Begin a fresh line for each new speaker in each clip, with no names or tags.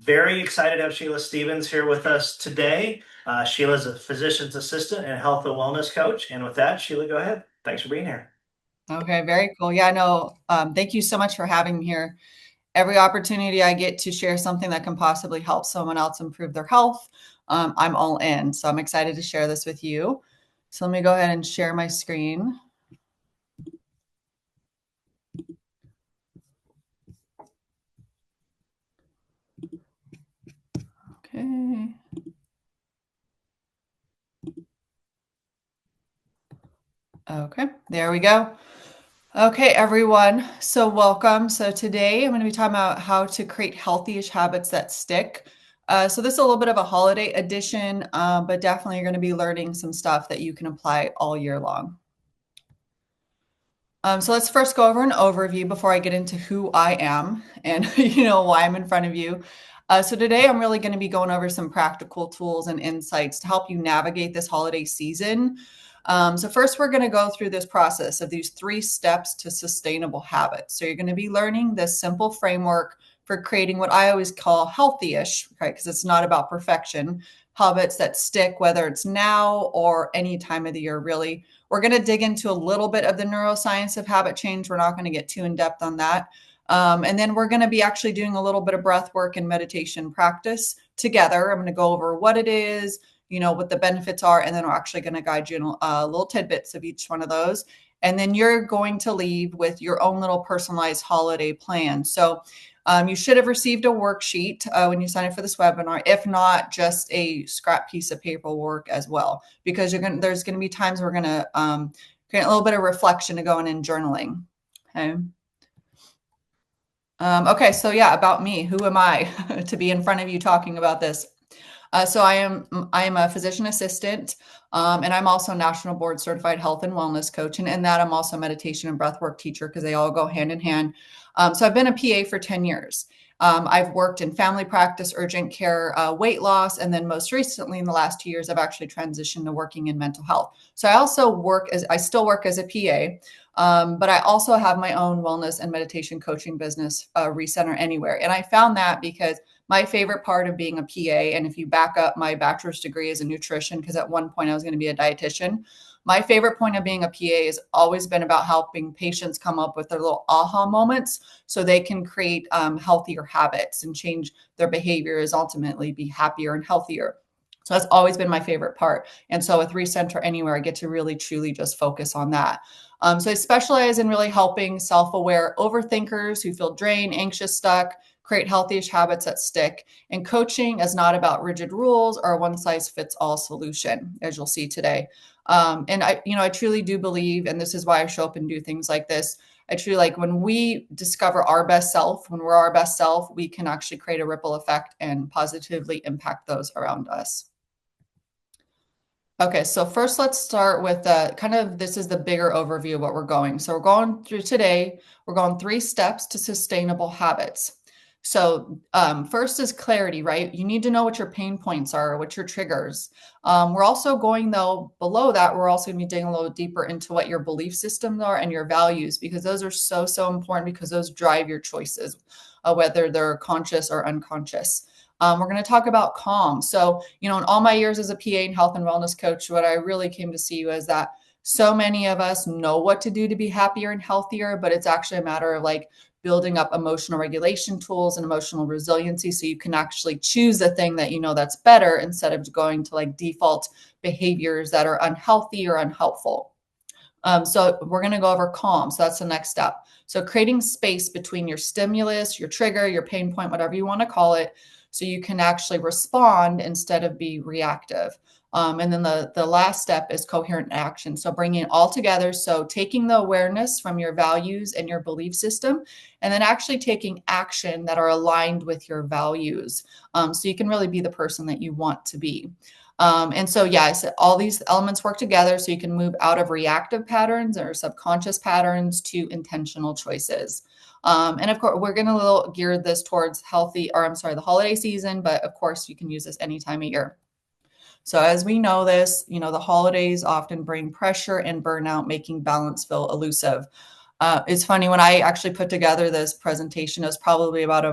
Very excited to have Sheila Stephens here with us today. Sheila is a physician's assistant and health and wellness coach. And with that, Sheila, go ahead. Thanks for being here.
Okay, very cool. Yeah, no, thank you so much for having me here. Every opportunity I get to share something that can possibly help someone else improve their health, I'm all in. So I'm excited to share this with you. So let me go ahead and share my screen. Okay. Okay, there we go. Okay, everyone. So welcome. So today I'm going to be talking about how to create healthy-ish habits that stick. So this is a little bit of a holiday edition, but definitely you're going to be learning some stuff that you can apply all year long. So let's first go over an overview before I get into who I am and why I'm in front of you. So today I'm really going to be going over some practical tools and insights to help you navigate this holiday season. So first we're going to go through this process of these 3 steps to sustainable habits. So you're going to be learning this simple framework for creating what I always call healthy-ish, right? Because it's not about perfection, habits that stick, whether it's now or any time of the year, really. We're going to dig into a little bit of the neuroscience of habit change. We're not going to get too in depth on that. And then we're going to be actually doing a little bit of breath work and meditation practice together. I'm going to go over what it is, what the benefits are, and then we're actually going to guide you in little tidbits of each one of those. And then you're going to leave with your own little personalized holiday plan. So you should have received a worksheet when you sign up for this webinar. If not, just a scrap piece of paperwork as well, because there's going to be times we're going to create a little bit of reflection to go in and journaling. Okay. Okay, so yeah, about me. Who am I to be in front of you talking about this? So I am a physician assistant, and I'm also a national board certified health and wellness coach. And in that, I'm also a meditation and breathwork teacher because they all go hand in hand. So I've been a PA for 10 years. I've worked in family practice, urgent care, weight loss, and then most recently in the last 2 years, I've actually transitioned to working in mental health. So I still work as a PA, but I also have my own wellness and meditation coaching business, Recenter Anywhere. And I found that because my favorite part of being a PA, and if you back up my bachelor's degree as a nutrition, because at one point I was going to be a dietitian, my favorite point of being a PA has always been about helping patients come up with their little aha moments so they can create healthier habits and change their behaviors, ultimately be happier and healthier. So that's always been my favorite part. And so with Recenter Anywhere, I get to really, truly just focus on that. So I specialize in really helping self-aware overthinkers who feel drained, anxious, stuck, create healthy-ish habits that stick. And coaching is not about rigid rules or a one-size-fits-all solution, as you'll see today. And I truly do believe, and this is why I show up and do things like this. I truly like when we discover our best self, when we're our best self, we can actually create a ripple effect and positively impact those around us. Okay, so first let's start with this is the bigger overview of what we're going. So we're going 3 steps to sustainable habits. So first is clarity, right? You need to know what your pain points are, what your triggers. We're also going though, below that, we're also gonna be digging a little deeper into what your belief systems are and your values, because those are so, so important because those drive your choices, whether they're conscious or unconscious. We're going to talk about calm. So, in all my years as a PA and health and wellness coach, what I really came to see was that so many of us know what to do to be happier and healthier, but it's actually a matter of like building up emotional regulation tools and emotional resiliency so you can actually choose the thing that you know that's better instead of going to like default behaviors that are unhealthy or unhelpful. So we're going to go over calm. So that's the next step. So creating space between your stimulus, your trigger, your pain point, whatever you want to call it, so you can actually respond instead of be reactive. And then the last step is coherent action. So bringing it all together. So taking the awareness from your values and your belief system, and then actually taking action that are aligned with your values. So you can really be the person that you want to be. And so, yeah, I said all these elements work together so you can move out of reactive patterns or subconscious patterns to intentional choices. And of course, we're going to gear this towards the holiday season, but of course you can use this any time of year. So as we know this, the holidays often bring pressure and burnout, making balance feel elusive. It's funny, when I actually put together this presentation, it was probably about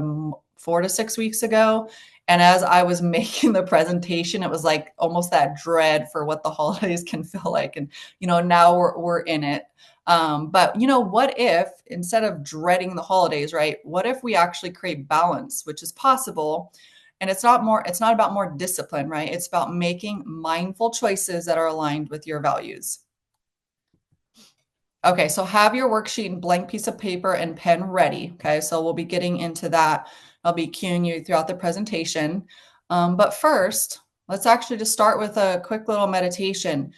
4 to 6 weeks ago. And as I was making the presentation, it was like almost that dread for what the holidays can feel like. And, now we're in it. But what if instead of dreading the holidays, right? What if we actually create balance, which is possible? And it's not about more discipline, right? It's about making mindful choices that are aligned with your values. Okay, so have your worksheet and blank piece of paper and pen ready. Okay, so we'll be getting into that. I'll be cueing you throughout the presentation. But first, let's actually just start with a quick little meditation.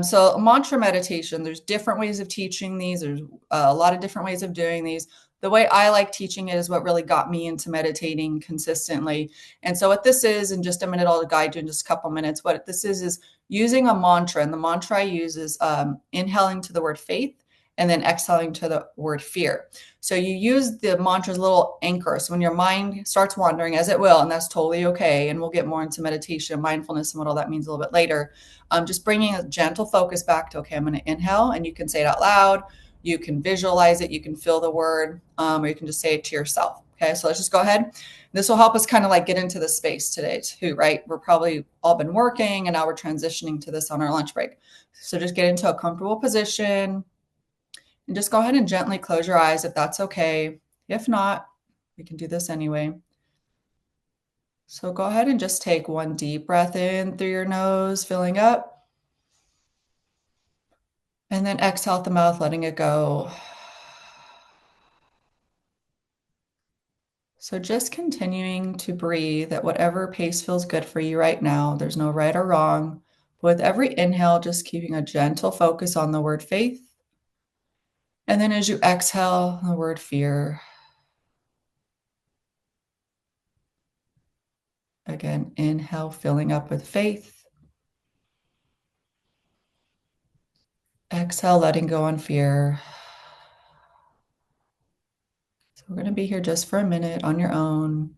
So a mantra meditation, there's different ways of teaching these. There's a lot of different ways of doing these. The way I like teaching it is what really got me into meditating consistently. And so what this is, in just a minute, I'll guide you in just a couple minutes. What this is using a mantra. And the mantra I use is inhaling to the word faith and then exhaling to the word fear. So you use the mantra's little anchor. So when your mind starts wandering, as it will, and that's totally okay, and we'll get more into meditation, mindfulness, and what all that means a little bit later, just bringing a gentle focus back to, okay, I'm going to inhale, and you can say it out loud. You can visualize it. You can feel the word, or you can just say it to yourself. Okay, so let's just go ahead. This will help us kind of like get into the space today too, right? We're probably all been working, and now we're transitioning to this on our lunch break. So just get into a comfortable position. And just go ahead and gently close your eyes if that's okay. If not, we can do this anyway. So go ahead and just take one deep breath in through your nose, filling up. And then exhale out the mouth, letting it go. So just continuing to breathe at whatever pace feels good for you right now. There's no right or wrong. With every inhale, just keeping a gentle focus on the word faith. And then as you exhale, the word fear. Again, inhale, filling up with faith. Exhale, letting go on fear. So we're going to be here just for a minute on your own.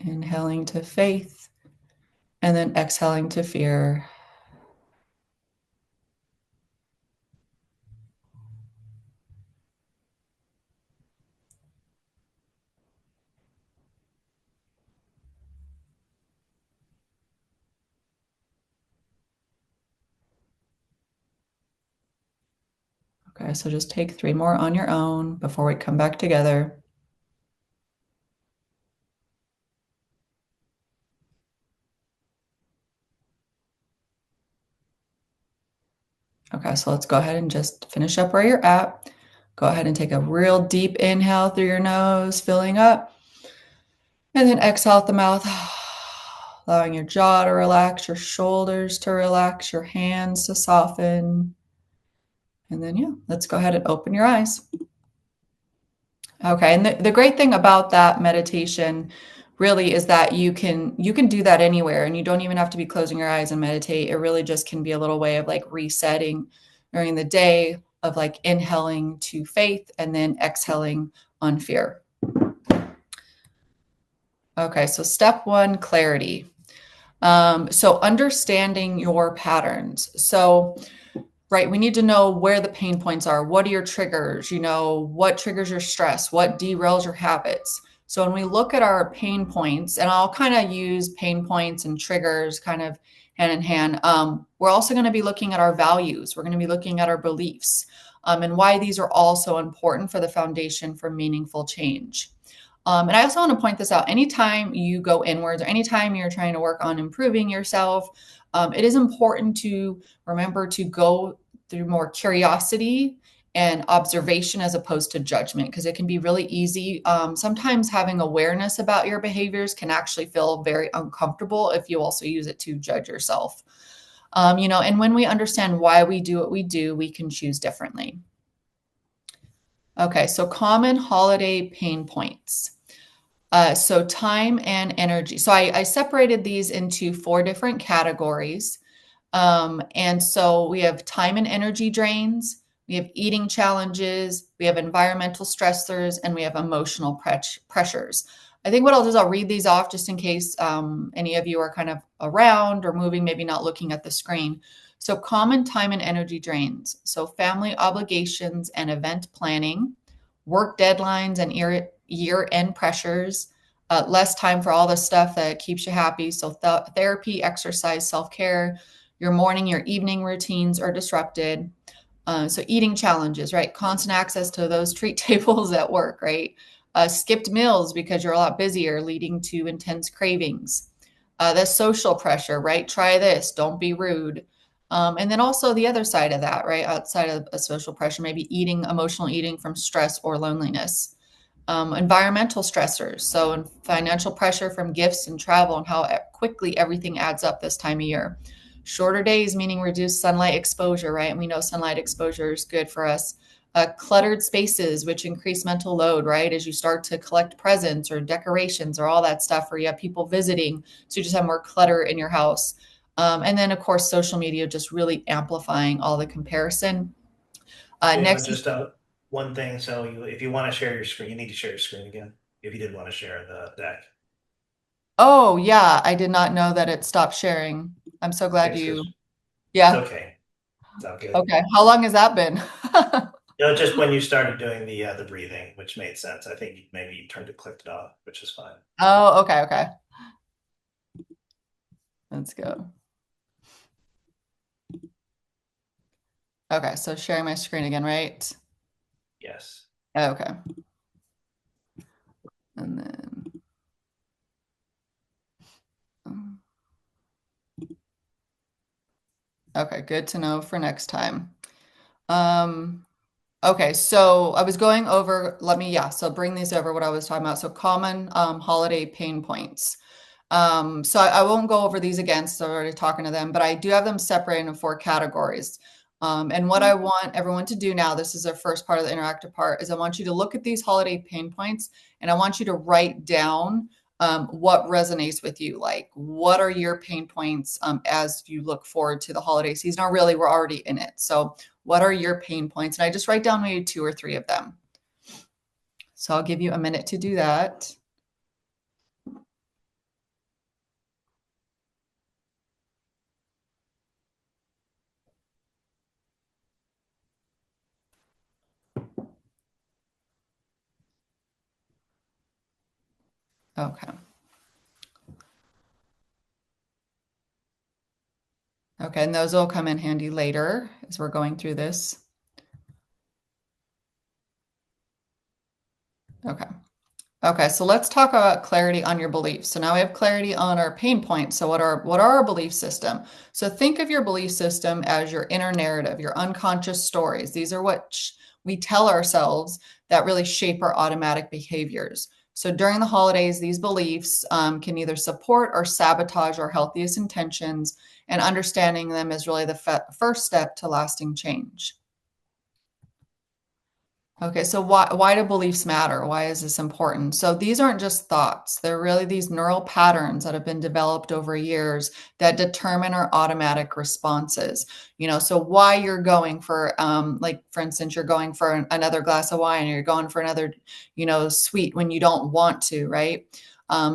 Inhaling to faith, and then exhaling to fear. Okay, so just take 3 more on your own before we come back together. Okay, so let's go ahead and just finish up where you're at. Go ahead and take a real deep inhale through your nose, filling up. And then exhale out the mouth, allowing your jaw to relax, your shoulders to relax, your hands to soften. And then, let's go ahead and open your eyes. Okay, and the great thing about that meditation really is that you can do that anywhere, and you don't even have to be closing your eyes and meditate. It really just can be a little way of like resetting during the day, of like inhaling to faith and then exhaling on fear. Okay, so step 1, clarity. So understanding your patterns. So right, we need to know where the pain points are. What are your triggers? What triggers your stress? What derails your habits? So when we look at our pain points, and I'll kind of use pain points and triggers kind of hand in hand, we're also going to be looking at our values. We're going to be looking at our beliefs, and why these are all so important for the foundation for meaningful change. And I also want to point this out. Anytime you go inwards, or anytime you're trying to work on improving yourself, it is important to remember to go through more curiosity and observation as opposed to judgment, because it can be really easy. Sometimes having awareness about your behaviors can actually feel very uncomfortable if you also use it to judge yourself. And when we understand why we do what we do, we can choose differently. Okay, so common holiday pain points. So time and energy. So I separated these into 4 different categories. And so we have time and energy drains, we have eating challenges, we have environmental stressors, and we have emotional pressures. I think what I'll do is I'll read these off just in case any of you are kind of around or moving, maybe not looking at the screen. So common time and energy drains. So family obligations and event planning, work deadlines and year-end pressures, less time for all the stuff that keeps you happy. So therapy, exercise, self-care, your morning, your evening routines are disrupted. So eating challenges, right? Constant access to those treat tables at work, right? Skipped meals because you're a lot busier, leading to intense cravings. The social pressure, right? Try this, don't be rude. And then also the other side of that, right? Outside of a social pressure, maybe emotional eating from stress or loneliness. Environmental stressors, so financial pressure from gifts and travel and how quickly everything adds up this time of year. Shorter days, meaning reduced sunlight exposure, right? And we know sunlight exposure is good for us. Cluttered spaces, which increase mental load, right? As you start to collect presents or decorations or all that stuff, or you have people visiting, so you just have more clutter in your house. And then, of course, social media just really amplifying all the comparison. Next,
Just one thing. So if you want to share your screen, you need to share your screen again. If you did want to share the deck.
oh yeah, I did not know that it stopped sharing. I'm so glad
It's
you.
just, it's
Yeah.
okay. It's all good.
Okay. How long has that been?
Just when you started doing the breathing, which made sense. I think maybe you clicked it off, which is fine.
Oh, okay, okay. Let's go. Okay, so sharing my screen again, right?
Yes.
Okay. And then okay, good to know for next time. Okay, so I was going over, so bring these over what I was talking about. So common holiday pain points. So I won't go over these again, so I'm already talking to them, but I do have them separated in 4 categories. And what I want everyone to do now, this is the first part of the interactive part, is I want you to look at these holiday pain points and I want you to write down what resonates with you. Like, what are your pain points as you look forward to the holiday season? Or really, we're already in it. So what are your pain points? And I just write down maybe 2 or 3 of them. So I'll give you a minute to do that. Okay. Okay, and those will come in handy later as we're going through this. Okay. Okay, so let's talk about clarity on your beliefs. So now we have clarity on our pain points. So what are our belief system? So think of your belief system as your inner narrative, your unconscious stories. These are what we tell ourselves that really shape our automatic behaviors. So during the holidays, these beliefs can either support or sabotage our healthiest intentions, and understanding them is really the first step to lasting change. Okay, so why do beliefs matter? Why is this important? So these aren't just thoughts. They're really these neural patterns that have been developed over years that determine our automatic responses. So why you're going for, like, for instance, you're going for another glass of wine, or you're going for another, sweet when you don't want to, right?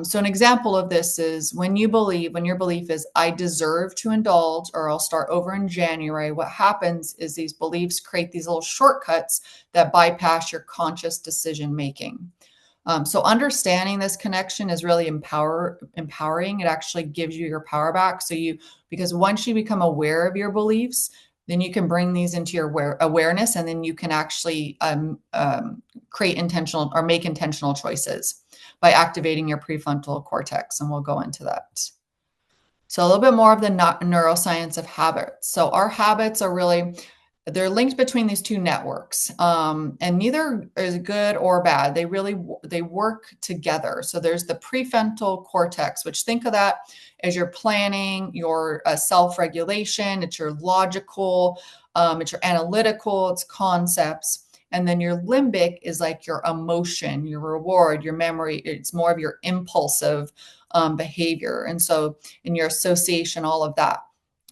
So an example of this is when your belief is, I deserve to indulge, or I'll start over in January, what happens is these beliefs create these little shortcuts that bypass your conscious decision making. So understanding this connection is really empowering. It actually gives you your power back. Because once you become aware of your beliefs, then you can bring these into your awareness, and then you can actually create intentional or make intentional choices by activating your prefrontal cortex. And we'll go into that. So a little bit more of the neuroscience of habits. So our habits they're linked between these 2 networks, and neither is good or bad. They work together. So there's the prefrontal cortex, which, think of that as your planning, your self-regulation. It's your logical, it's your analytical, it's concepts. And then your limbic is like your emotion, your reward, your memory. It's more of your impulsive behavior. And so in your association, all of that.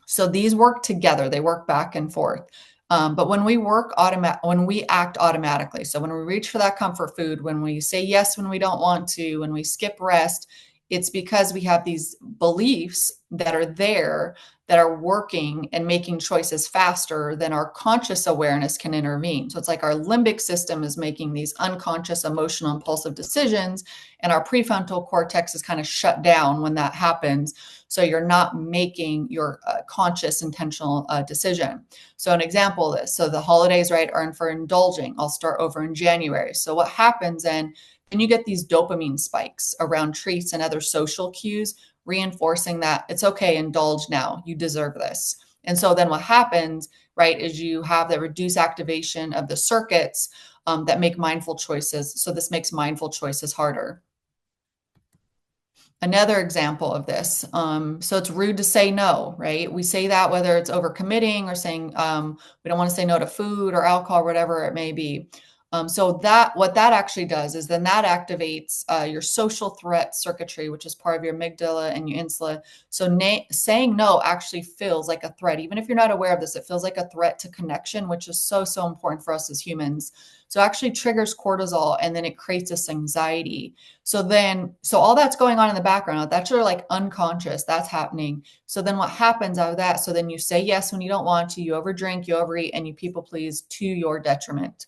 So these work together. They work back and forth. But when we act automatically, so when we reach for that comfort food, when we say yes when we don't want to, when we skip rest, It's because we have these beliefs that are there that are working and making choices faster than our conscious awareness can intervene. So it's like our limbic system is making these unconscious, emotional, impulsive decisions, and our prefrontal cortex is kind of shut down when that happens. So you're not making your conscious, intentional decision. So an example of this, so the holidays, right, are for indulging. I'll start over in January. So what happens then you get these dopamine spikes around treats and other social cues, reinforcing that it's okay, indulge now, you deserve this. And so then what happens, right, is you have the reduced activation of the circuits that make mindful choices. So this makes mindful choices harder. Another example of this. So it's rude to say no, right? We say that whether it's overcommitting or saying we don't want to say no to food or alcohol, or whatever it may be. So that what that actually does is then that activates your social threat circuitry, which is part of your amygdala and your insula. So saying no actually feels like a threat. Even if you're not aware of this, it feels like a threat to connection, which is so, so important for us as humans. So it actually triggers cortisol, and then it creates this anxiety. So all that's going on in the background, that's your like unconscious, that's happening. So then what happens out of that? So then you say yes when you don't want to, you overdrink, you overeat, and you people please to your detriment.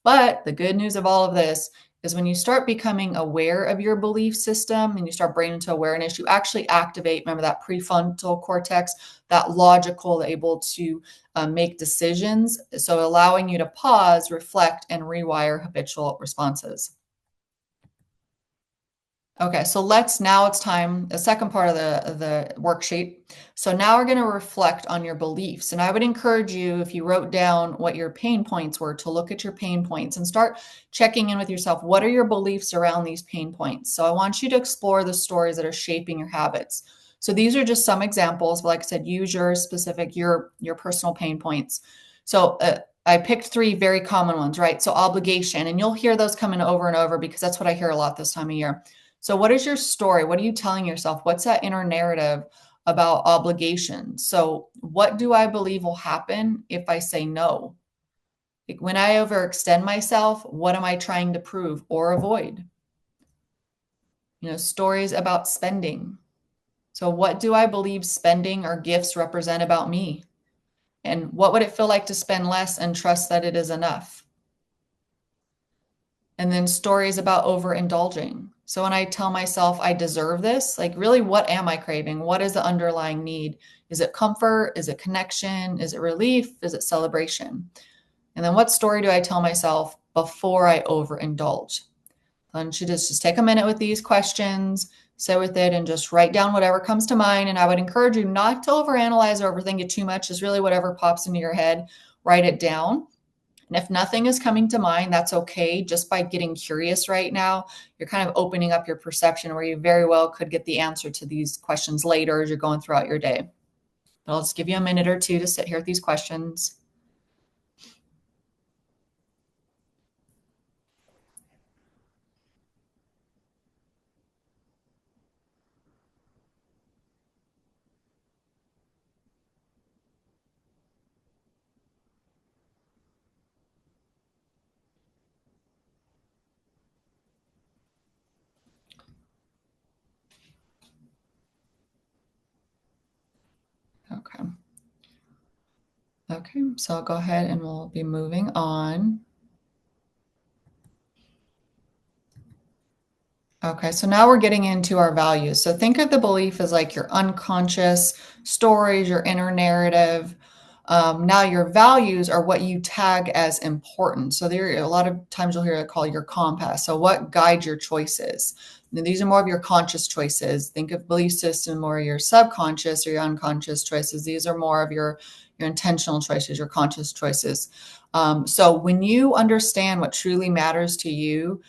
But the good news of all of this is when you start becoming aware of your belief system and you start bringing into awareness, you actually activate, remember that prefrontal cortex, that logical, able to make decisions. So allowing you to pause, reflect, and rewire habitual responses. Okay, so now it's time, the second part of the worksheet. So now we're going to reflect on your beliefs. And I would encourage you, if you wrote down what your pain points were, to look at your pain points and start checking in with yourself. What are your beliefs around these pain points? So I want you to explore the stories that are shaping your habits. So these are just some examples, but like I said, use your specific, your personal pain points. So I picked 3 very common ones, right? So obligation, and you'll hear those coming over and over because that's what I hear a lot this time of year. So what is your story? What are you telling yourself? What's that inner narrative about obligation? So what do I believe will happen if I say no? Like when I overextend myself, what am I trying to prove or avoid? Stories about spending. So what do I believe spending or gifts represent about me? And what would it feel like to spend less and trust that it is enough? And then stories about overindulging. So when I tell myself I deserve this, like really, what am I craving? What is the underlying need? Is it comfort? Is it connection? Is it relief? Is it celebration? And then what story do I tell myself before I overindulge? And you just take a minute with these questions, sit with it, and just write down whatever comes to mind. And I would encourage you not to overanalyze or overthink it too much. Just really whatever pops into your head, write it down. And if nothing is coming to mind, that's okay. Just by getting curious right now, you're kind of opening up your perception where you very well could get the answer to these questions later as you're going throughout your day. But I'll just give you a minute or two to sit here with these questions. Okay. Okay, so I'll go ahead and we'll be moving on. Okay, so now we're getting into our values. So think of the belief as like your unconscious stories, your inner narrative. Now your values are what you tag as important. So there, a lot of times you'll hear it called your compass. So what guides your choices? Now, these are more of your conscious choices. Think of belief system more your subconscious or your unconscious choices. These are more of your intentional choices, your conscious choices. So when you understand what truly matters to you,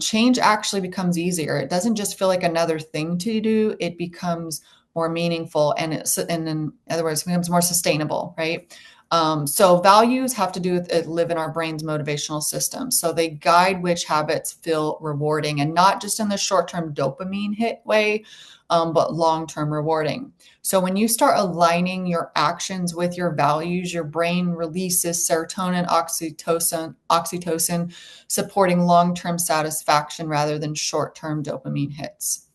change actually becomes easier. It doesn't just feel like another thing to do. It becomes more meaningful, and in other words, it becomes more sustainable, right? So values have to do with it live in our brain's motivational system. So they guide which habits feel rewarding, and not just in the short-term dopamine hit way, but long-term rewarding. So when you start aligning your actions with your values, your brain releases serotonin, oxytocin, supporting long-term satisfaction rather than short-term dopamine hits.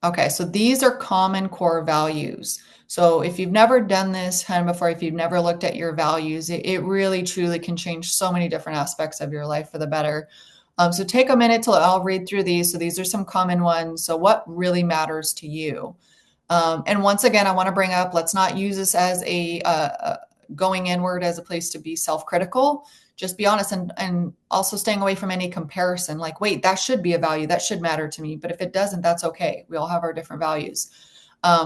Okay, so these are common core values. So if you've never done this kind of before, if you've never looked at your values, it really truly can change so many different aspects of your life for the better. So take a minute to, I'll read through these. So these are some common ones. So what really matters to you? And once again, I want to bring up, let's not use this as a going inward as a place to be self-critical. Just be honest, and also staying away from any comparison. Like, wait, that should be a value. That should matter to me. But if it doesn't, that's okay. We all have our different values.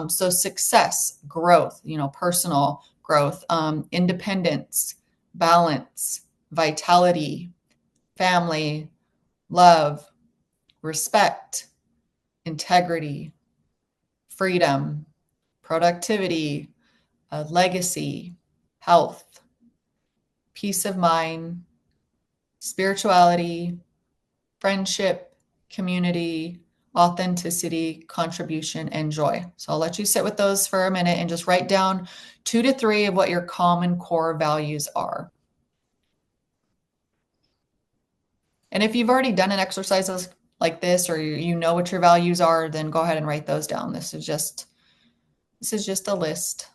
So success, growth, personal growth, independence, balance, vitality, family, love, respect, integrity, freedom, productivity, legacy, health, peace of mind, spirituality, friendship, community, authenticity, contribution, and joy. So I'll let you sit with those for a minute and just write down 2 to 3 of what your common core values are. And if you've already done an exercise like this, or you know what your values are, then go ahead and write those down. This is just a list.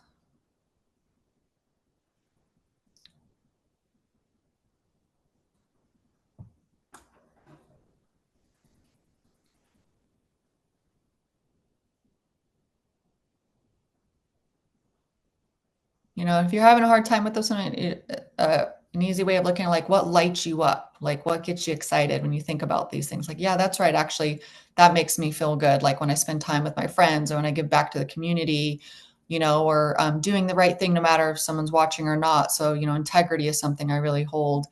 If you're having a hard time with this one, an easy way of looking at like what lights you up, like what gets you excited when you think about these things. Like, yeah, that's right. Actually, that makes me feel good. Like when I spend time with my friends or when I give back to the community, or doing the right thing no matter if someone's watching or not. So, integrity is something I really hold.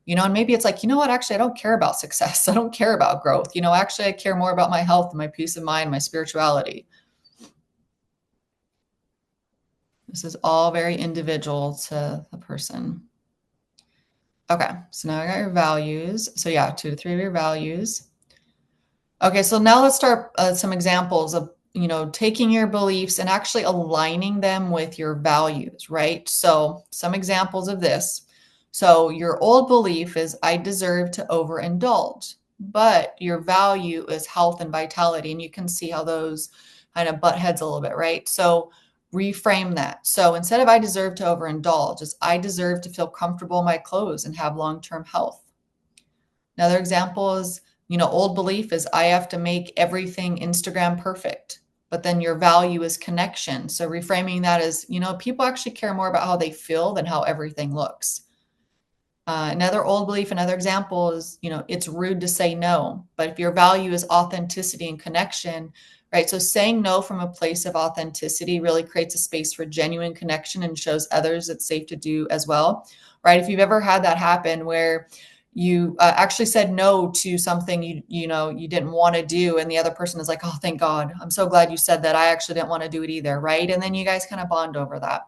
And maybe it's like, what, actually, I don't care about success. I don't care about growth. Actually, I care more about my health and my peace of mind, my spirituality. This is all very individual to the person. Okay, so now I got your values. So yeah, 2 to 3 of your values. Okay, so now let's start some examples of, taking your beliefs and actually aligning them with your values, right? So some examples of this. So your old belief is I deserve to overindulge, but your value is health and vitality. And you can see how those kind of butt heads a little bit, right? So reframe that. So instead of I deserve to overindulge, it's I deserve to feel comfortable in my clothes and have long-term health. Another example is, old belief is I have to make everything Instagram perfect, but then your value is connection. So reframing that as, people actually care more about how they feel than how everything looks. Another old belief, another example is, it's rude to say no, but if your value is authenticity and connection, right? So saying no from a place of authenticity really creates a space for genuine connection and shows others it's safe to do as well, right? If you've ever had that happen where you actually said no to something you didn't want to do, and the other person is like, oh, thank God, I'm so glad you said that. I actually didn't want to do it either, right? And then you guys kind of bond over that.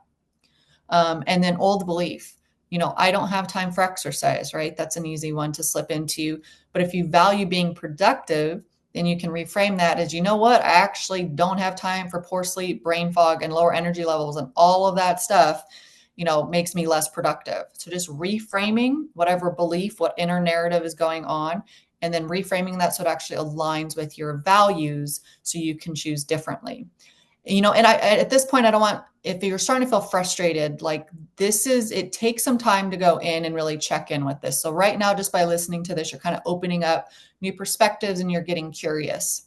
And then old belief, I don't have time for exercise, right? That's an easy one to slip into. But if you value being productive, then you can reframe that as, what? I actually don't have time for poor sleep, brain fog, and lower energy levels, and all of that stuff, makes me less productive. So just reframing whatever belief, what inner narrative is going on, and then reframing that so it actually aligns with your values so you can choose differently. And at this point, I don't want, if you're starting to feel frustrated, like it takes some time to go in and really check in with this. So right now, just by listening to this, you're kind of opening up new perspectives and you're getting curious.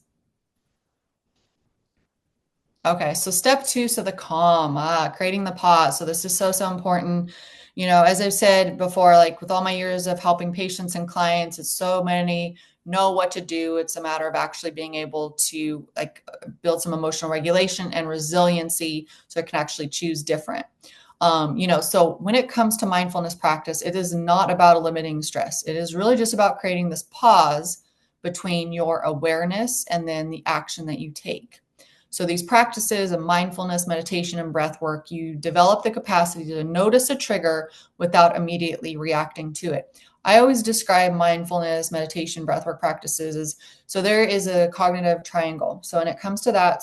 Okay, so step 2, so the calm, creating the pause. So this is so, so important. As I've said before, like with all my years of helping patients and clients, it's so many know what to do. It's a matter of actually being able to build some emotional regulation and resiliency so it can actually choose different. So when it comes to mindfulness practice, it is not about eliminating stress. It is really just about creating this pause between your awareness and then the action that you take. So these practices of mindfulness, meditation, and breath work, you develop the capacity to notice a trigger without immediately reacting to it. I always describe mindfulness, meditation, breathwork practices as, so there is a cognitive triangle. So when it comes to that,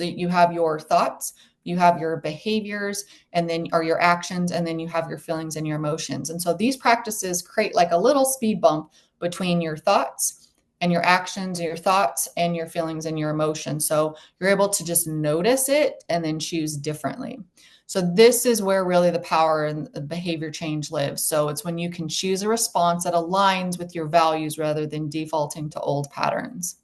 you have your thoughts, you have your behaviors, and then are your actions, and then you have your feelings and your emotions. And so these practices create like a little speed bump between your thoughts and your actions and your thoughts and your feelings and your emotions. So you're able to just notice it and then choose differently. So this is where really the power and the behavior change lives. So it's when you can choose a response that aligns with your values rather than defaulting to old patterns.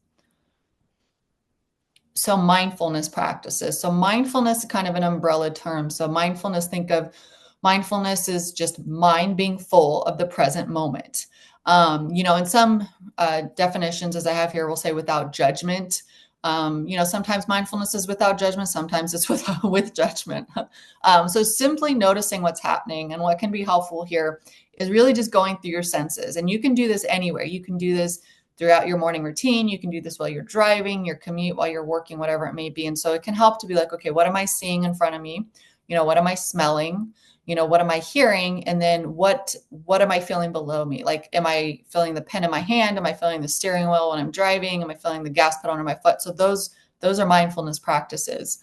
So mindfulness practices. So mindfulness is kind of an umbrella term. So mindfulness, think of mindfulness is just mind being full of the present moment. In some definitions, as I have here, we'll say without judgment. Sometimes mindfulness is without judgment, sometimes it's with judgment. So simply noticing what's happening, and what can be helpful here is really just going through your senses. And you can do this anywhere. You can do this throughout your morning routine. You can do this while you're driving, your commute, while you're working, whatever it may be. And so it can help to be like, okay, what am I seeing in front of me? What am I smelling? What am I hearing? And then what am I feeling below me? Like, am I feeling the pen in my hand? Am I feeling the steering wheel when I'm driving? Am I feeling the gas pedal under my foot? So those are mindfulness practices.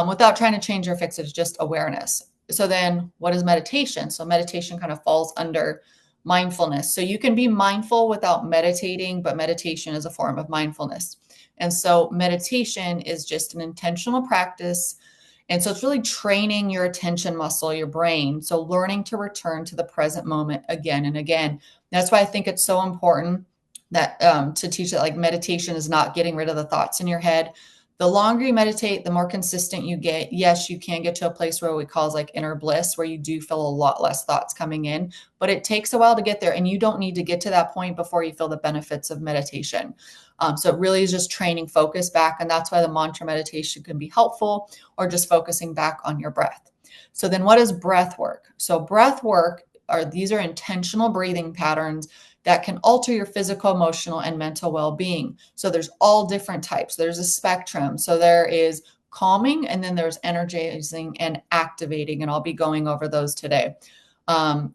Without trying to change or fix it, it's just awareness. So then what is meditation? So meditation kind of falls under mindfulness. So you can be mindful without meditating, but meditation is a form of mindfulness. And so meditation is just an intentional practice. And so it's really training your attention muscle, your brain. So learning to return to the present moment again and again. That's why I think it's so important that to teach that like meditation is not getting rid of the thoughts in your head. The longer you meditate, the more consistent you get. Yes, you can get to a place where we call like inner bliss, where you do feel a lot less thoughts coming in, but it takes a while to get there. And you don't need to get to that point before you feel the benefits of meditation. So it really is just training focus back. And that's why the mantra meditation can be helpful, or just focusing back on your breath. So then what is breath work? So breath work these are intentional breathing patterns that can alter your physical, emotional, and mental well-being. So there's all different types. There's a spectrum. So there is calming, and then there's energizing and activating. And I'll be going over those today. What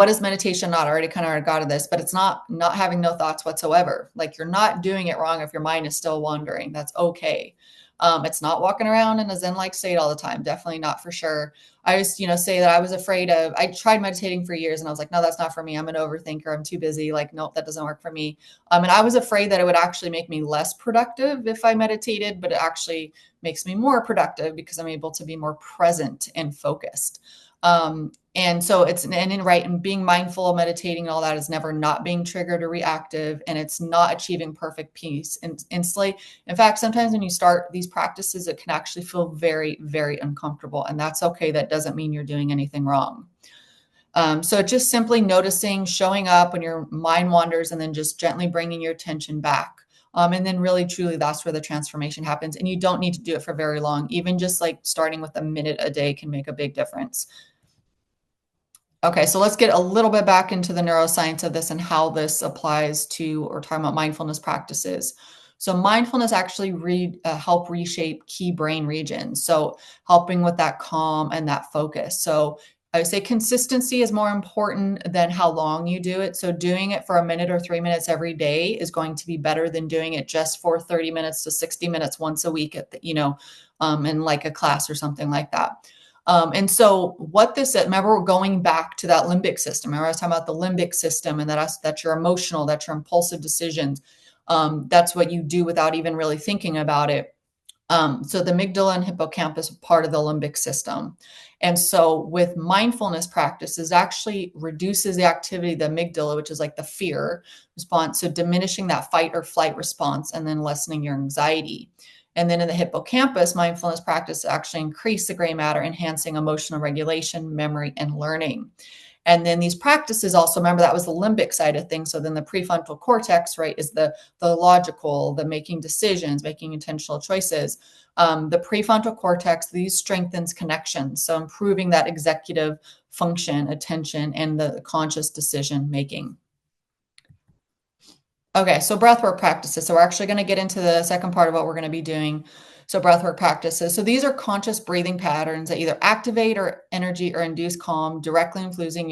is meditation not? I already kind of got to this, but it's not having no thoughts whatsoever. Like, you're not doing it wrong if your mind is still wandering. That's okay. It's not walking around in a Zen-like state all the time. Definitely not, for sure. I just, say that I tried meditating for years, and I was like, no, that's not for me. I'm an overthinker. I'm too busy. Like, nope, that doesn't work for me. And I was afraid that it would actually make me less productive if I meditated, but it actually makes me more productive because I'm able to be more present and focused. And so and being mindful, meditating, and all that is never not being triggered or reactive, and it's not achieving perfect peace instantly. In fact, sometimes when you start these practices, it can actually feel very, very uncomfortable, and that's okay. That doesn't mean you're doing anything wrong. So just simply noticing, showing up when your mind wanders, and then just gently bringing your attention back. And then really, truly, that's where the transformation happens. And you don't need to do it for very long. Even just like starting with a minute a day can make a big difference. Okay, so let's get a little bit back into the neuroscience of this and how this applies to, or talking about mindfulness practices. So mindfulness actually help reshape key brain regions. So helping with that calm and that focus. So I would say consistency is more important than how long you do it. So doing it for a minute or 3 minutes every day is going to be better than doing it just for 30 minutes to 60 minutes once a week at in like a class or something like that. And so remember, we're going back to that limbic system. Remember I was talking about the limbic system, and that's your emotional, that's your impulsive decisions. That's what you do without even really thinking about it. So the amygdala and hippocampus are part of the limbic system. And so with mindfulness practices, actually reduces the activity of the amygdala, which is like the fear response. So diminishing that fight or flight response, and then lessening your anxiety. And then in the hippocampus, mindfulness practice actually increase the gray matter, enhancing emotional regulation, memory, and learning. And then these practices also, remember, that was the limbic side of things. So then the prefrontal cortex, right, is the logical, the making decisions, making intentional choices. The prefrontal cortex, these strengthens connections. So improving that executive function, attention, and the conscious decision making. Okay, so breathwork practices. So we're actually going to get into the second part of what we're going to be doing. So breathwork practices. So these are conscious breathing patterns that either activate or energy or induce calm, directly influencing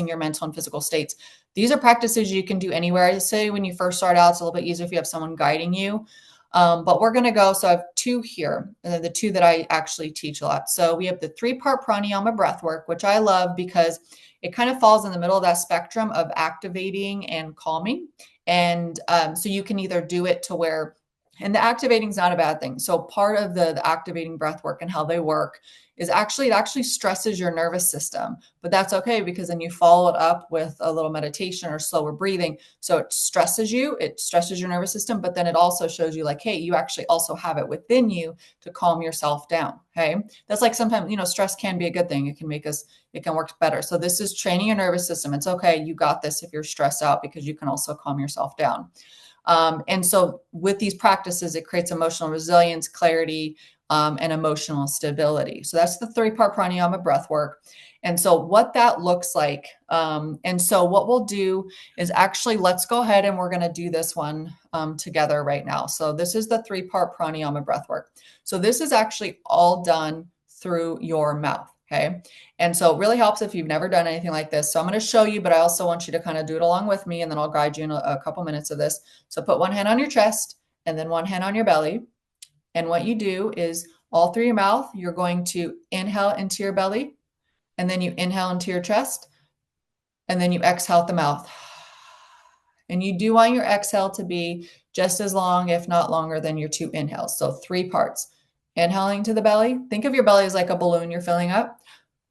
your mental and physical states. These are practices you can do anywhere. I say when you first start out, it's a little bit easier if you have someone guiding you. But we're going to go. So I have two here, the two that I actually teach a lot. So we have the 3-part pranayama breathwork, which I love because it kind of falls in the middle of that spectrum of activating and calming. And so you can either do it to where, and the activating is not a bad thing. So part of the activating breath work and how they work is actually, it actually stresses your nervous system, but that's okay because then you follow it up with a little meditation or slower breathing. So it stresses you, it stresses your nervous system, but then it also shows you like, hey, you actually also have it within you to calm yourself down. Okay. That's like sometimes, you know, stress can be a good thing. It can make us, it can work better. So this is training your nervous system. It's okay. You got this if you're stressed out because you can also calm yourself down. And so with these practices, it creates emotional resilience, clarity, and emotional stability. So that's the 3-part pranayama breath work. And so what that looks like, and so what we'll do is actually, let's go ahead and we're going to do this one together right now. So this is the 3-part pranayama breath work. So this is actually all done through your mouth. Okay. And so it really helps if you've never done anything like this. So I'm going to show you, but I also want you to kind of do it along with me, and then I'll guide you in a couple minutes of this. So put one hand on your chest and then one hand on your belly. And what you do is all through your mouth, you're going to inhale into your belly, and then you inhale into your chest, and then you exhale out the mouth. And you do want your exhale to be just as long, if not longer, than your 2 inhales. So 3 parts. Inhaling to the belly. Think of your belly as like a balloon you're filling up.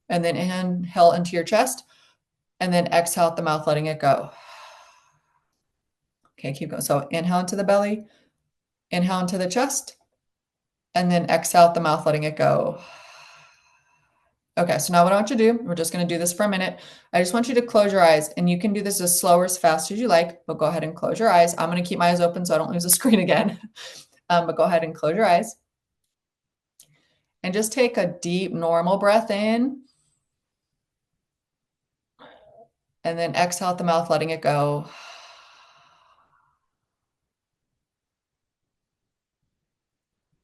And then inhale into your chest. And then exhale out the mouth, letting it go. Okay, keep going. So inhale into the belly. Inhale into the chest. And then exhale out the mouth, letting it go. Okay, so now what I want you to do, we're just going to do this for a minute. I just want you to close your eyes, and you can do this as slow or as fast as you like, but go ahead and close your eyes. I'm going to keep my eyes open so I don't lose the screen again. But go ahead and close your eyes. And just take a deep, normal breath in. And then exhale out the mouth, letting it go.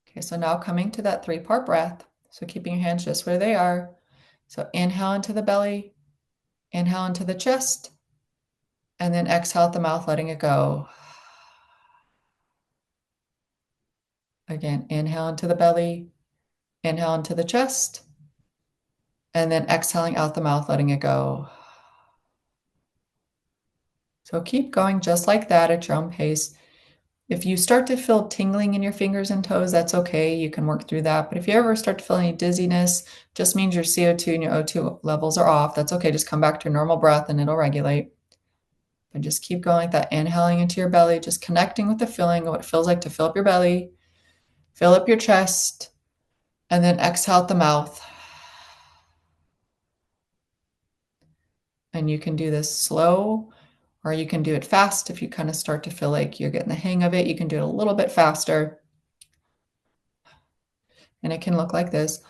Okay, so now coming to that 3-part breath. So keeping your hands just where they are. So inhale into the belly, inhale into the chest, and then exhale out the mouth, letting it go. Again, inhale into the belly, inhale into the chest, and then exhaling out the mouth, letting it go. So keep going just like that at your own pace. If you start to feel tingling in your fingers and toes, that's okay. You can work through that. But if you ever start to feel any dizziness, just means your CO2 and your O2 levels are off. That's okay. Just come back to your normal breath and it'll regulate. And just keep going like that, inhaling into your belly, just connecting with the feeling of what it feels like to fill up your belly, fill up your chest, and then exhale out the mouth. And you can do this slow, or you can do it fast. If you kind of start to feel like you're getting the hang of it, you can do it a little bit faster. And it can look like this.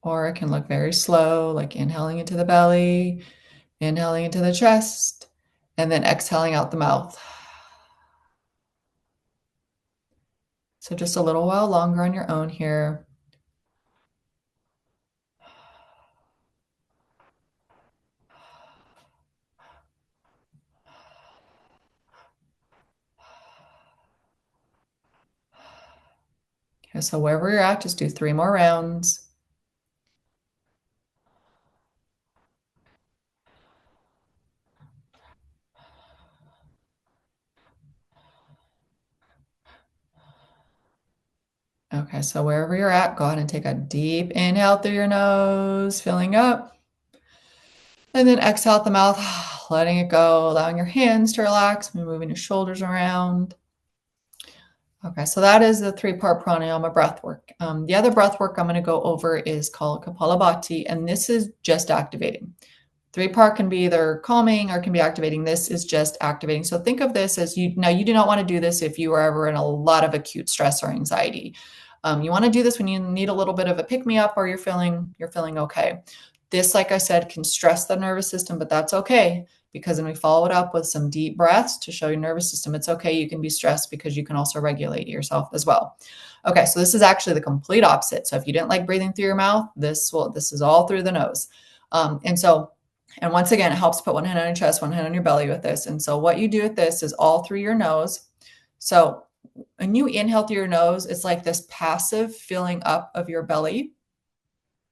Or it can look very slow, like inhaling into the belly, inhaling into the chest, and then exhaling out the mouth. So just a little while longer on your own here. Okay, so wherever you're at, just do 3 more rounds. Okay, so wherever you're at, go ahead and take a deep inhale through your nose, filling up. And then exhale out the mouth, letting it go, allowing your hands to relax, moving your shoulders around. Okay, so that is the 3-part pranayama breath work. The other breath work I'm going to go over is called Kapalabhati, and this is just activating. 3-part can be either calming or can be activating. This is just activating. So think of this as you do not want to do this if you are ever in a lot of acute stress or anxiety. You want to do this when you need a little bit of a pick-me-up or you're feeling okay. This, like I said, can stress the nervous system, but that's okay because then we follow it up with some deep breaths to show your nervous system it's okay. You can be stressed because you can also regulate yourself as well. Okay, so this is actually the complete opposite. So if you didn't like breathing through your mouth, this is all through the nose. And once again, it helps put one hand on your chest, one hand on your belly with this. And so what you do with this is all through your nose. So when you inhale through your nose, it's like this passive filling up of your belly.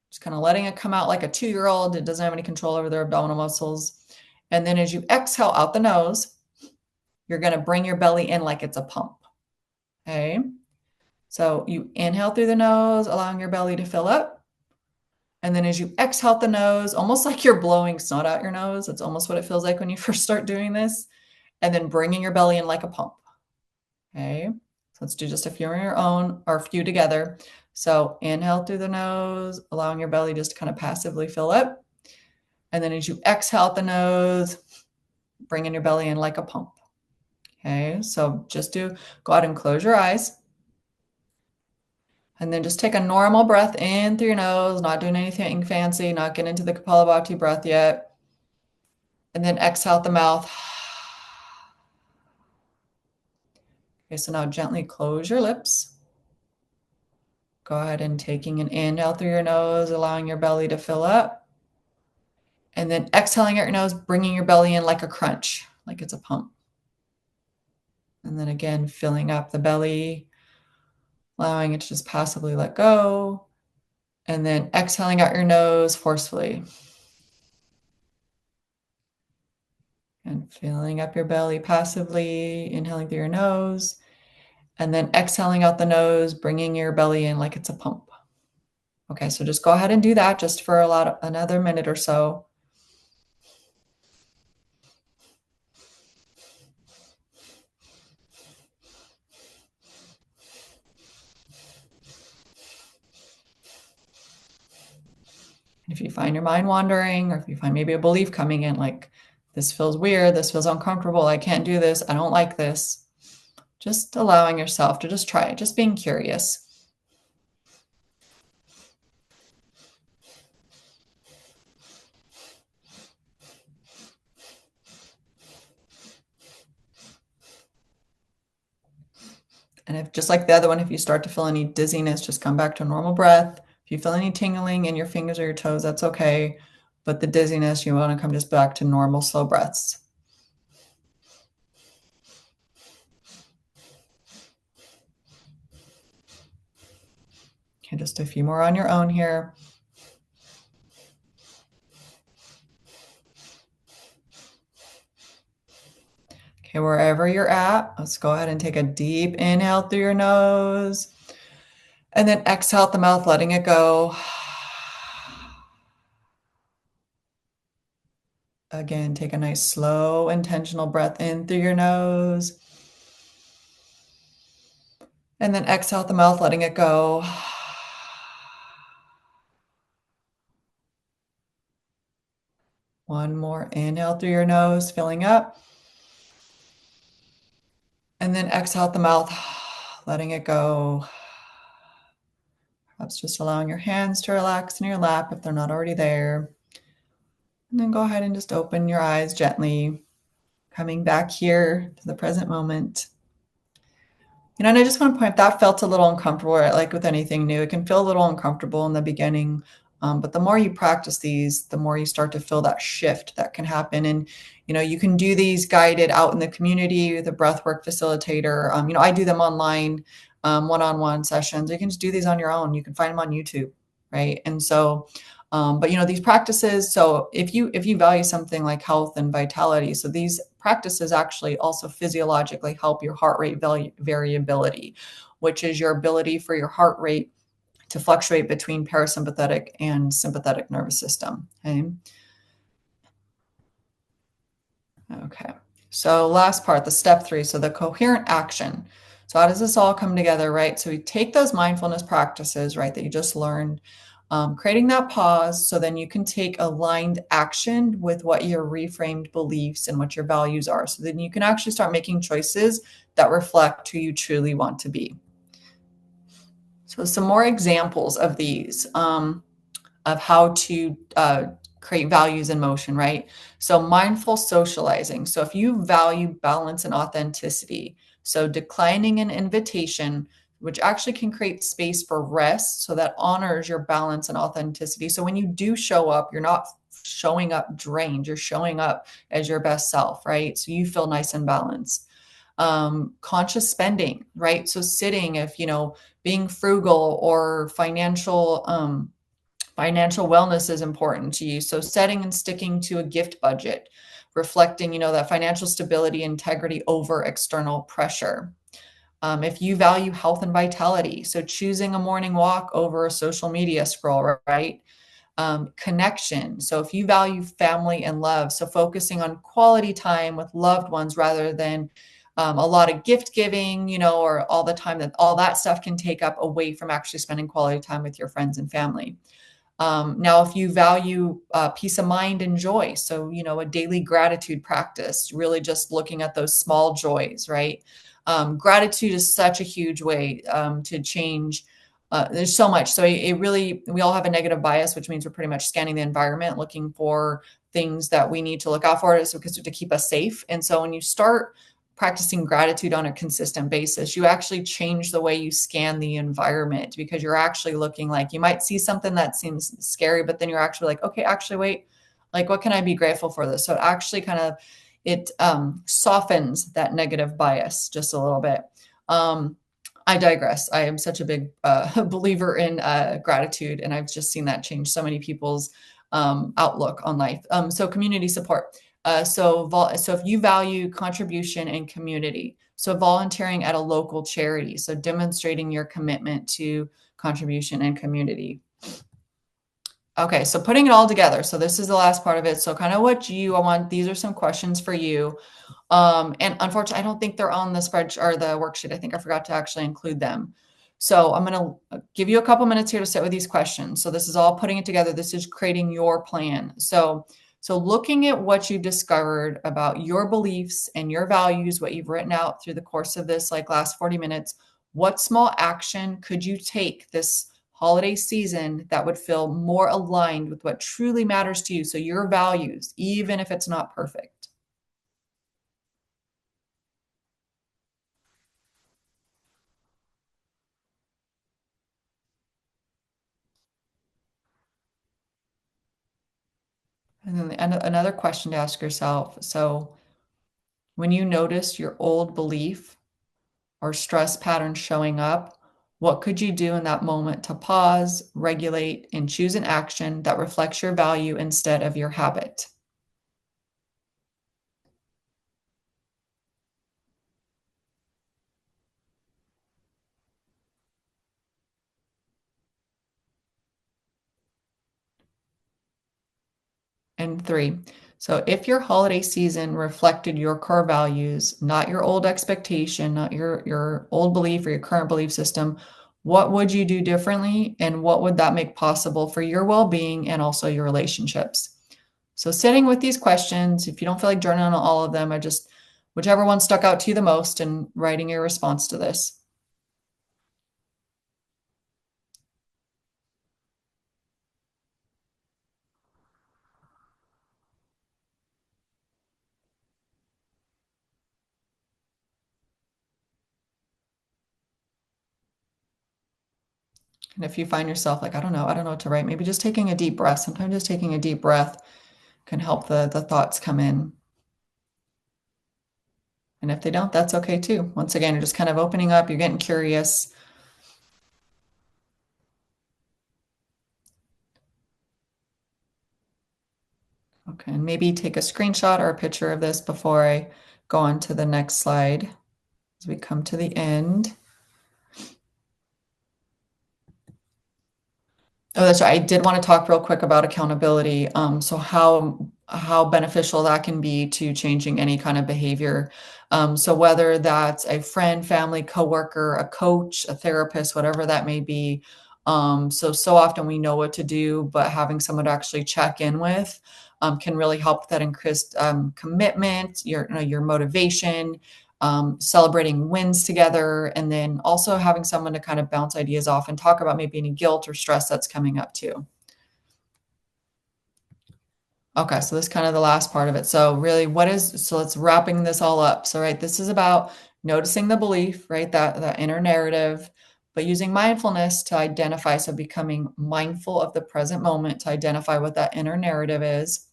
Just kind of letting it come out like a 2-year-old. It doesn't have any control over their abdominal muscles. And then as you exhale out the nose, you're going to bring your belly in like it's a pump. Okay. So you inhale through the nose, allowing your belly to fill up. And then as you exhale out the nose, almost like you're blowing snot out your nose. That's almost what it feels like when you first start doing this. And then bringing your belly in like a pump. Okay. So let's do just a few on your own or a few together. So inhale through the nose, allowing your belly just to kind of passively fill up. And then as you exhale out the nose, bringing your belly in like a pump. Okay. So just go ahead and close your eyes. And then just take a normal breath in through your nose, not doing anything fancy, not getting into the Kapalabhati breath yet. And then exhale out the mouth. Okay, so now gently close your lips. Go ahead and taking an inhale through your nose, allowing your belly to fill up. And then exhaling out your nose, bringing your belly in like a crunch, like it's a pump. And then again, filling up the belly, allowing it to just passively let go. And then exhaling out your nose forcefully. And filling up your belly passively, inhaling through your nose. And then exhaling out the nose, bringing your belly in like it's a pump. Okay, so just go ahead and do that just for another minute or so. And if you find your mind wandering, or if you find maybe a belief coming in, like this feels weird, this feels uncomfortable, I can't do this, I don't like this, just allowing yourself to just try it, just being curious. And if just like the other one, if you start to feel any dizziness, just come back to a normal breath. If you feel any tingling in your fingers or your toes, that's okay. But the dizziness, you want to come just back to normal, slow breaths. Okay, just a few more on your own here. Okay, wherever you're at, let's go ahead and take a deep inhale through your nose. And then exhale out the mouth, letting it go. Again, take a nice, slow, intentional breath in through your nose. And then exhale out the mouth, letting it go. One more inhale through your nose, filling up. And then exhale out the mouth, letting it go. Perhaps just allowing your hands to relax in your lap if they're not already there. And then go ahead and just open your eyes gently, coming back here to the present moment. And I just want to point, if that felt a little uncomfortable, right? Like with anything new, it can feel a little uncomfortable in the beginning. But the more you practice these, the more you start to feel that shift that can happen. And, you can do these guided out in the community with a breathwork facilitator. I do them online, one-on-one sessions. You can just do these on your own. You can find them on YouTube, right? And so, but these practices, so if you value something like health and vitality, so these practices actually also physiologically help your heart rate variability, which is your ability for your heart rate to fluctuate between parasympathetic and sympathetic nervous system. Okay. So last part, the step 3, so the coherent action. So how does this all come together, right? So we take those mindfulness practices, right, that you just learned, creating that pause, so then you can take aligned action with what your reframed beliefs and what your values are. So then you can actually start making choices that reflect who you truly want to be. So some more examples of these, of how to create values in motion, right? So mindful socializing. So if you value balance and authenticity, so declining an invitation, which actually can create space for rest, so that honors your balance and authenticity. So when you do show up, you're not showing up drained, you're showing up as your best self, right? So you feel nice and balanced. Conscious spending, right? So sitting, if, being frugal or financial Financial wellness is important to you. So setting and sticking to a gift budget, reflecting, that financial stability, integrity over external pressure. If you value health and vitality, so choosing a morning walk over a social media scroll, right? Connection. So if you value family and love, so focusing on quality time with loved ones rather than a lot of gift giving, or all the time that all that stuff can take up away from actually spending quality time with your friends and family. Now, if you value peace of mind and joy, so, a daily gratitude practice, really just looking at those small joys, right? Gratitude is such a huge way to change. There's so much. So we all have a negative bias, which means we're pretty much scanning the environment, looking for things that we need to look out for to keep us safe. And so when you start practicing gratitude on a consistent basis, you actually change the way you scan the environment, because you're actually looking, like, you might see something that seems scary, but then you're actually like, okay, actually, wait, like, what can I be grateful for this? So it actually it softens that negative bias just a little bit. I digress. I am such a big believer in gratitude, and I've just seen that change so many people's outlook on life. So community support. So if you value contribution and community, so volunteering at a local charity, so demonstrating your commitment to contribution and community. Okay, so putting it all together. So this is the last part of it. So kind of I want, these are some questions for you. And unfortunately, I don't think they're on the spreadsheet or the worksheet. I think I forgot to actually include them. So I'm going to give you a couple minutes here to sit with these questions. So this is all putting it together. This is creating your plan. So looking at what you've discovered about your beliefs and your values, what you've written out through the course of this, like, last 40 minutes, what small action could you take this holiday season that would feel more aligned with what truly matters to you? So your values, even if it's not perfect. And then another question to ask yourself. So when you notice your old belief or stress pattern showing up, what could you do in that moment to pause, regulate, and choose an action that reflects your value instead of your habit? And 3, so if your holiday season reflected your core values, not your old expectation, not your old belief or your current belief system, what would you do differently, and what would that make possible for your well-being and also your relationships? So sitting with these questions, if you don't feel like journaling on all of them, whichever one stuck out to you the most, and writing your response to this. And if you find yourself like, I don't know what to write, maybe just taking a deep breath. Sometimes just taking a deep breath can help the thoughts come in. And if they don't, that's okay too. Once again, you're just kind of opening up, you're getting curious. Okay, and maybe take a screenshot or a picture of this before I go on to the next slide as we come to the end. Oh, that's right. I did want to talk real quick about accountability. So how beneficial that can be to changing any kind of behavior. So whether that's a friend, family, coworker, a coach, a therapist, whatever that may be. So often we know what to do, but having someone to actually check in with can really help with that increased commitment, your motivation, celebrating wins together, and then also having someone to kind of bounce ideas off and talk about maybe any guilt or stress that's coming up too. Okay, so this is kind of the last part of it. So really, let's wrapping this all up. So, right, this is about noticing the belief, right? That inner narrative, but using mindfulness to identify. So becoming mindful of the present moment to identify what that inner narrative is,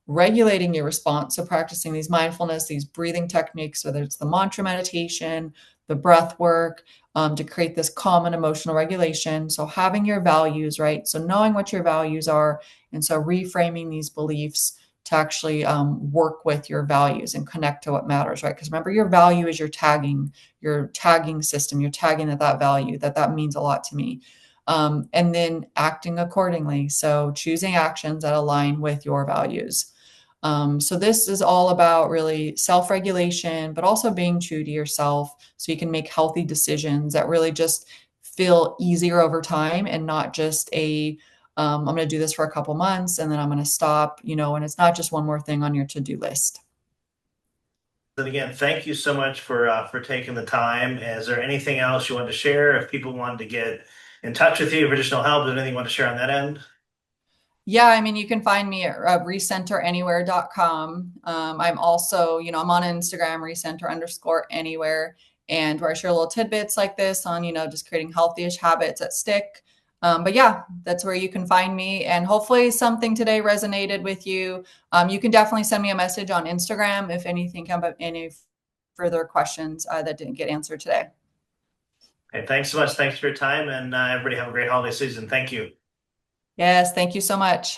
regulating your response. So practicing these mindfulness, these breathing techniques, whether it's the mantra meditation, the breath work, to create this calm and emotional regulation. So having your values, right? So knowing what your values are, and so reframing these beliefs to actually work with your values and connect to what matters, right? Because remember, your value is your tagging system. You're tagging that value, that means a lot to me. And then acting accordingly. So choosing actions that align with your values. So this is all about really self-regulation, but also being true to yourself so you can make healthy decisions that really just feel easier over time and not just I'm going to do this for a couple months and then I'm going to stop, and it's not just one more thing on your to-do list.
And again, thank you so much for taking the time. Is there anything else you want to share? If people wanted to get in touch with you for additional help, is there anything you want to share on that end?
Yeah, I mean, you can find me at recenteranywhere.com. I'm also, I'm on Instagram, recenter_anywhere, and where I share little tidbits like this on, just creating healthy-ish habits that stick. But yeah, that's where you can find me. And hopefully something today resonated with you. You can definitely send me a message on Instagram if anything come up, any further questions that didn't get answered today.
Okay, thanks so much. Thanks for your time, and everybody have a great holiday season. Thank you.
Yes, thank you so much.